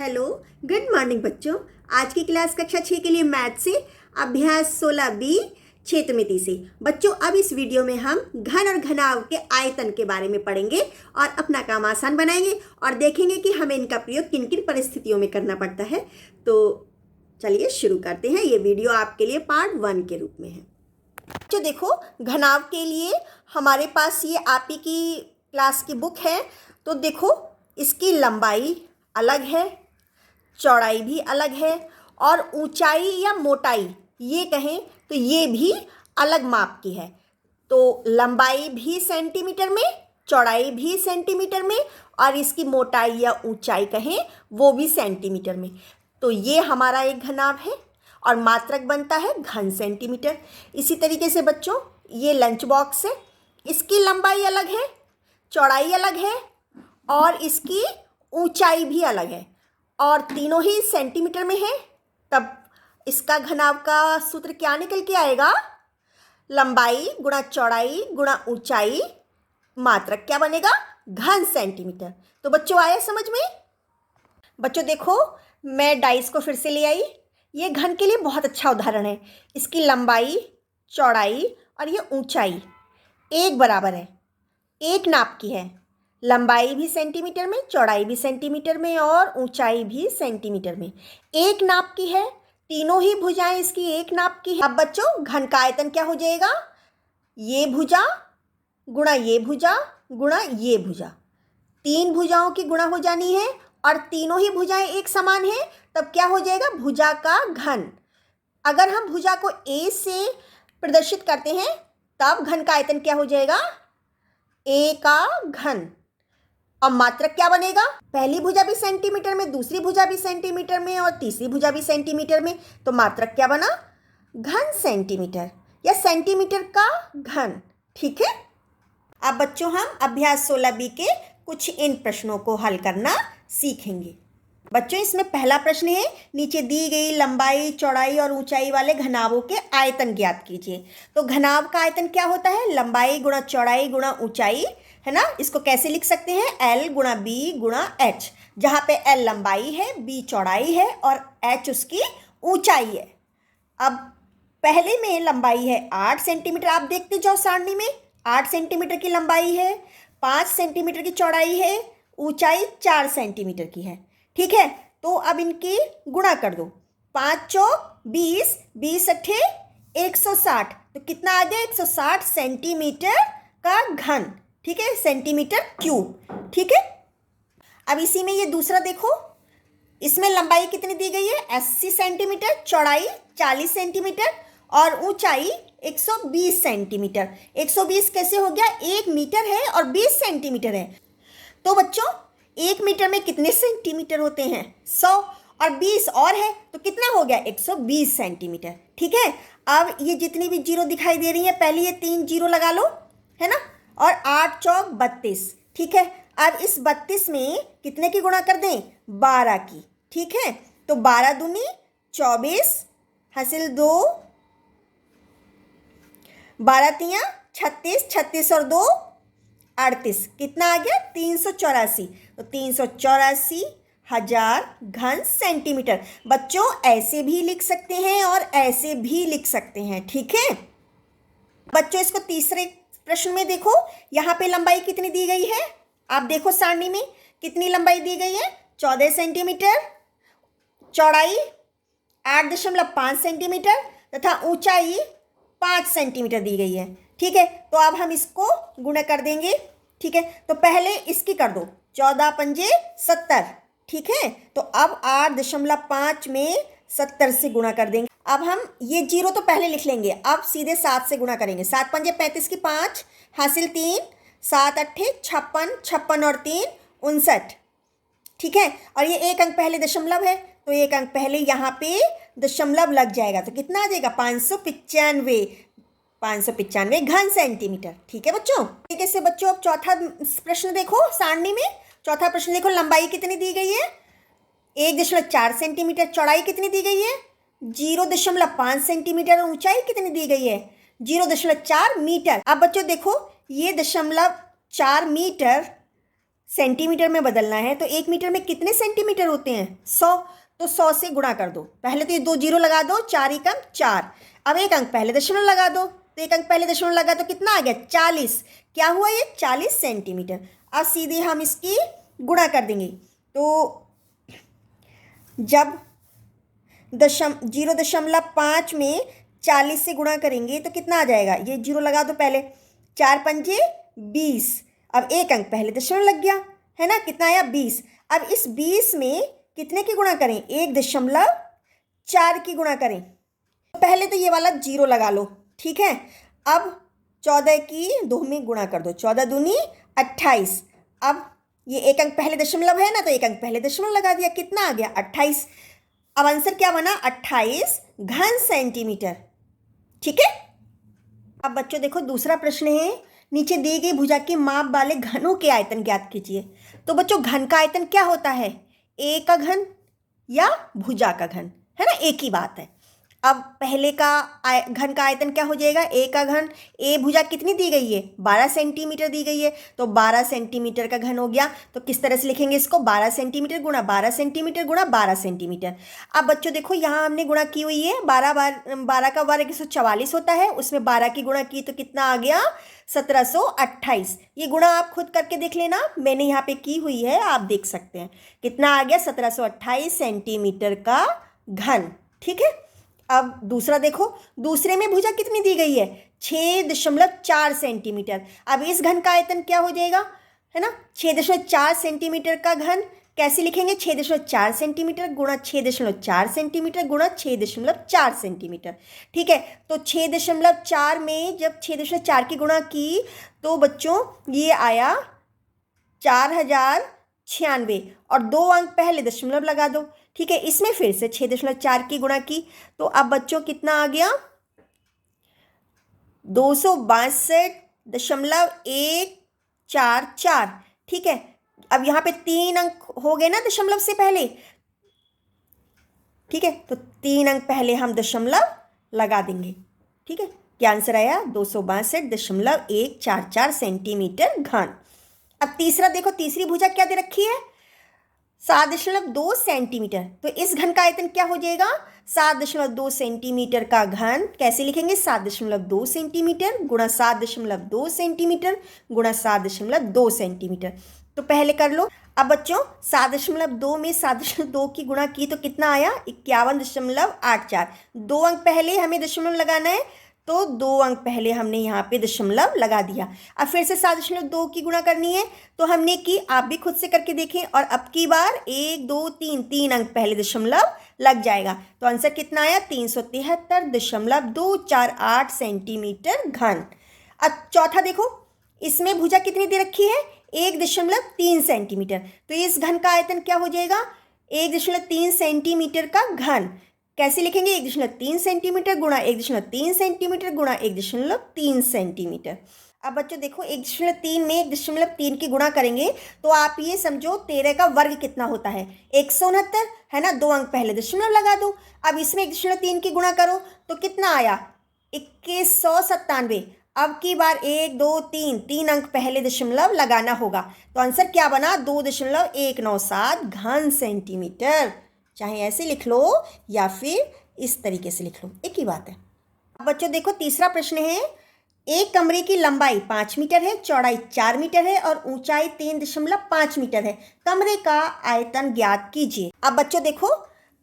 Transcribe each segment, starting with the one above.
Hello, good morning बच्चों। आज की क्लास कक्षा 6 के लिए मैथ से अभ्यास 16B क्षेत्रमिति से। बच्चों, अब इस वीडियो में हम घन और घनाभ के आयतन के बारे में पढ़ेंगे और अपना काम आसान बनाएंगे और देखेंगे कि हमें इनका प्रयोग किन किन परिस्थितियों में करना पड़ता है। तो चलिए शुरू करते हैं। ये वीडियो आपके लिए पार्ट 1 के रूप में है। बच्चों देखो, घनाभ के लिए हमारे पास ये आप ही की क्लास की बुक है। तो देखो, इसकी लंबाई अलग है, चौड़ाई भी अलग है और ऊंचाई या मोटाई ये कहें तो ये भी अलग माप की है। तो लंबाई भी सेंटीमीटर में, चौड़ाई भी सेंटीमीटर में और इसकी मोटाई या ऊंचाई कहें वो भी सेंटीमीटर में। तो ये हमारा एक घनाभ है और मात्रक बनता है घन सेंटीमीटर। इसी तरीके से बच्चों, ये लंच बॉक्स है, इसकी लंबाई अलग है, चौड़ाई अलग है और इसकी ऊंचाई भी अलग है और तीनों ही सेंटीमीटर में है। तब इसका घनाभ का सूत्र क्या निकल के आएगा? लंबाई गुणा चौड़ाई गुणा ऊंचाई, मात्रक क्या बनेगा? घन सेंटीमीटर। तो बच्चों आया समझ में? बच्चों देखो, मैं डाइस को फिर से ले आई। ये घन के लिए बहुत अच्छा उदाहरण है। इसकी लंबाई, चौड़ाई और ये ऊंचाई एक बराबर है, एक नाप की है। लंबाई भी सेंटीमीटर में, चौड़ाई भी सेंटीमीटर में और ऊंचाई भी सेंटीमीटर में, एक नाप की है। तीनों ही भुजाएं इसकी एक नाप की है। अब बच्चों, घन का आयतन क्या हो जाएगा? ये भुजा गुणा ये भुजा गुणा ये भुजा। तीन भुजाओं की गुणा हो जानी है और तीनों ही भुजाएं एक समान है। तब क्या हो जाएगा? भुजा का घन। अगर हम भुजा को ए से प्रदर्शित करते हैं तब घन का आयतन क्या हो जाएगा? ए का घन। अब मात्रक क्या बनेगा? पहली भुजा भी सेंटीमीटर में, दूसरी भुजा भी सेंटीमीटर में और तीसरी भुजा भी सेंटीमीटर में। तो मात्रक क्या बना? घन सेंटीमीटर या सेंटीमीटर का घन। ठीक है। अब बच्चों, हम अभ्यास 16B के कुछ इन प्रश्नों को हल करना सीखेंगे। बच्चों, इसमें पहला प्रश्न है, नीचे दी गई लंबाई, चौड़ाई और ऊंचाई वाले घनाभों के आयतन ज्ञात कीजिए। तो घनाभ का आयतन क्या होता है? लंबाई गुणा चौड़ाई गुणा ऊंचाई, है ना। इसको कैसे लिख सकते हैं? L गुणा बी गुणा एच, जहाँ पे L लंबाई है, B चौड़ाई है और H उसकी ऊंचाई है। अब पहले में लंबाई है 8 सेंटीमीटर। आप देखते जाओ सारणी में, 8 सेंटीमीटर की लंबाई है, 5 सेंटीमीटर की चौड़ाई है, ऊंचाई 4 सेंटीमीटर की है। ठीक है। तो अब इनकी गुणा कर दो। 5 चौक 20, 20 अट्ठे 160। तो कितना आ गया? 160 सेंटीमीटर का घन। ठीक है, सेंटीमीटर क्यूब। ठीक है। अब इसी में ये दूसरा देखो, इसमें लंबाई कितनी दी गई है? 80 सेंटीमीटर, चौड़ाई 40 सेंटीमीटर और ऊंचाई 120 सेंटीमीटर। 120 कैसे हो गया? 1 मीटर है और 20 सेंटीमीटर है। तो बच्चों, 1 मीटर में कितने सेंटीमीटर होते हैं? 100 और 20 और है तो कितना हो गया? 120 सेंटीमीटर। ठीक है। अब ये जितनी भी जीरो दिखाई दे रही है, पहले ये 3 जीरो लगा लो, है ना। और 8 चौक 32। ठीक है। अब इस 32 में कितने की गुणा कर दें? 12 की। ठीक है। तो 12 दूनी 24, हासिल 2, 12 तियां 36, 36 और 2 38। कितना आ गया? 384। तो 384,000 घन सेंटीमीटर। बच्चों, ऐसे भी लिख सकते हैं और ऐसे भी लिख सकते हैं। ठीक है। बच्चों, इसको तीसरे प्रश्न में देखो, यहाँ पे लंबाई कितनी दी गई है? आप देखो सारणी में कितनी लंबाई दी गई है? 14 सेंटीमीटर, चौड़ाई 8.5 सेंटीमीटर तथा ऊंचाई 5 सेंटीमीटर दी गई है। ठीक है। तो अब हम इसको गुणा कर देंगे। ठीक है। तो पहले इसकी कर दो, 14 पंजे 70। ठीक है। तो अब 8.5 में 70 से गुणा कर देंगे। अब हम ये जीरो तो पहले लिख लेंगे, अब सीधे 7 से गुणा करेंगे। 7 पंजे 35 की 5, हासिल 3, 7 अट्ठे 56, 56 और 3 59। ठीक है। और ये एक अंक पहले दशमलव है तो एक अंक पहले यहाँ पे दशमलव लग जाएगा। तो कितना आ जाएगा? 595, 595 घन सेंटीमीटर। ठीक है बच्चों। ठीक है बच्चों, अब चौथा प्रश्न देखो सारणी में। चौथा प्रश्न देखो, लंबाई कितनी दी गई है? 1.4 सेंटीमीटर। चौड़ाई कितनी दी गई है? 0.5 सेंटीमीटर। और ऊंचाई कितनी दी गई है? 0.4 मीटर। अब बच्चों देखो, ये 0.4 मीटर सेंटीमीटर में बदलना है तो 1 मीटर में कितने सेंटीमीटर होते हैं? 100। तो 100 से गुणा कर दो। पहले तो ये 2 जीरो लगा दो, 4 एकम 4। अब एक अंक पहले दशमलव लगा दो, तो एक अंक पहले दशमलव लगा तो कितना आ गया? 40। क्या हुआ ये? 40 सेंटीमीटर। अब सीधे हम इसकी गुणा कर देंगे। तो जब 0.5 में 40 से गुणा करेंगे तो कितना आ जाएगा? ये जीरो लगा दो पहले, 4 पंजे 20। अब एक अंक पहले दशमलव लग गया है ना, कितना आया? 20। अब इस 20 में कितने की गुणा करें? 1.4 की गुणा करें। तो पहले तो ये वाला जीरो लगा लो, ठीक है। अब 14 की 2 में गुणा कर दो, 14 दूनी 28। अब ये एक अंक पहले दशमलव है ना, तो एक अंक पहले दशमलव लगा दिया, कितना आ गया? 28। अब आंसर क्या बना? 28 घन सेंटीमीटर। ठीक है। अब बच्चों देखो दूसरा प्रश्न है, नीचे दी गई भुजा के माप वाले घनों के आयतन ज्ञात कीजिए। तो बच्चों घन का आयतन क्या होता है? ए का घन या भुजा का घन, है ना, एक ही बात है। अब पहले का घन का आयतन क्या हो जाएगा? ए का घन। ए भुजा कितनी दी गई है? 12 सेंटीमीटर दी गई है, तो 12 सेंटीमीटर का घन हो गया। तो किस तरह से लिखेंगे इसको? 12 सेंटीमीटर गुणा 12 सेंटीमीटर गुणा 12 सेंटीमीटर। अब बच्चों देखो यहाँ हमने गुणा की हुई है, 12 का वर्ग 144 होता है, उसमें 12 की गुणा की तो कितना आ गया? 1728। ये गुणा आप खुद करके देख लेना, मैंने यहाँ पे की हुई है, आप देख सकते हैं कितना आ गया? 1728 सेंटीमीटर का घन। ठीक है। अब दूसरा देखो, दूसरे में भुजा कितनी दी गई है? 6.4 सेंटीमीटर। अब इस घन का आयतन क्या हो जाएगा, है ना? 6.4 सेंटीमीटर का घन कैसे लिखेंगे? 6.4 सेंटीमीटर गुणा 6.4 सेंटीमीटर गुणा 6.4 सेंटीमीटर। ठीक है। तो 6.4 में जब 6.4 की गुणा की तो बच्चों ये आया 4096 और 2 अंक पहले दशमलव लगा दो। ठीक है। इसमें फिर से 6.4 की गुणा की तो अब बच्चों कितना आ गया? 262.144। ठीक है। अब यहाँ पे 3 अंक हो गए ना दशमलव से पहले, ठीक है, तो 3 अंक पहले हम दशमलव लगा देंगे। ठीक है। क्या आंसर आया? 262.144 सेंटीमीटर घन। अब तीसरा देखो, तीसरी भुजा क्या दे रखी है? 7.2 सेंटीमीटर। तो इस घन का आयतन क्या हो जाएगा? 7.2 सेंटीमीटर का घन कैसे लिखेंगे? 7.2 सेंटीमीटर गुणा 7.2 सेंटीमीटर गुणा 7.2 सेंटीमीटर। तो पहले कर लो। अब बच्चों 7.2 में 7.2 की गुणा की तो कितना आया? 51.84। 2 अंक पहले हमें दशमलव लगाना है, तो 2 अंक पहले हमने यहाँ पे दशमलव लगा दिया। अब फिर से 7.2 की गुणा करनी है तो हमने की, आप भी खुद से करके देखें। और अब की बार 1 2 3 अंक पहले दशमलव लग जाएगा। तो आंसर कितना आया? 373.248 सेंटीमीटर घन। अब चौथा देखो, इसमें भुजा कितनी दे रखी है? 1.3 सेंटीमीटर। तो इस घन का आयतन क्या हो जाएगा? 1.3 सेंटीमीटर का घन कैसे लिखेंगे? 1.3 सेंटीमीटर गुणा 1.3 सेंटीमीटर गुणा 1.3 सेंटीमीटर। अब बच्चों देखो 1.3 में 1.3 की गुणा करेंगे तो आप ये समझो 13 का वर्ग कितना होता है? 169, है ना। 2 अंक पहले दशमलव लगा दो। अब इसमें 1.3 की गुणा करो तो कितना आया? 2197। अब की बार 1 2 3 अंक पहले दशमलव लगाना होगा। तो आंसर क्या बना? 2.197 घन सेंटीमीटर। चाहे ऐसे लिख लो या फिर इस तरीके से लिख लो, एक ही बात है। अब बच्चों देखो तीसरा प्रश्न है, एक कमरे की लंबाई 5 मीटर है, चौड़ाई 4 मीटर है और ऊंचाई 3.5 मीटर है। कमरे का आयतन ज्ञात कीजिए। अब बच्चों देखो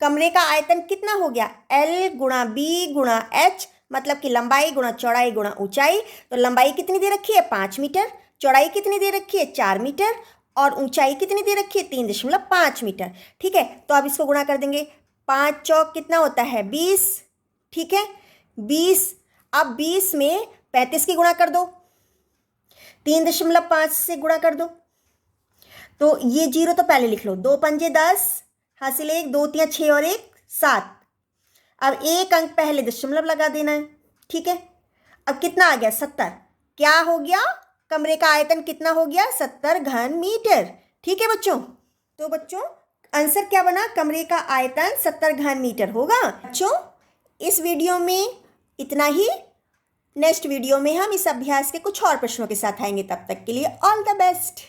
कमरे का आयतन कितना हो गया? L गुणा B गुणा H, मतलब कि लंबाई गुणा चौड़ाई गुणा ऊंचाई। तो लंबाई कितनी दे रखी है? 5 मीटर। चौड़ाई कितनी दे रखी है? 4 मीटर। और ऊंचाई कितनी दे रखी है? 3.5 मीटर। ठीक है। तो अब इसको गुणा कर देंगे। 5 चौक कितना होता है? 20। ठीक है, 20। अब 20 में 35 की गुणा कर दो, 3.5 से गुणा कर दो। तो ये जीरो तो पहले लिख लो। 2 पंजे 10, हासिल 1, 2 3 6 और 1 7। अब एक अंक पहले दशमलव लगा देना है। ठीक है। अब कितना आ गया? 70। क्या हो गया? कमरे का आयतन कितना हो गया? 70 घन मीटर। ठीक है बच्चों। तो बच्चों आंसर क्या बना? कमरे का आयतन 70 घन मीटर होगा। बच्चों इस वीडियो में इतना ही। नेक्स्ट वीडियो में हम इस अभ्यास के कुछ और प्रश्नों के साथ आएंगे। तब तक के लिए ऑल द बेस्ट।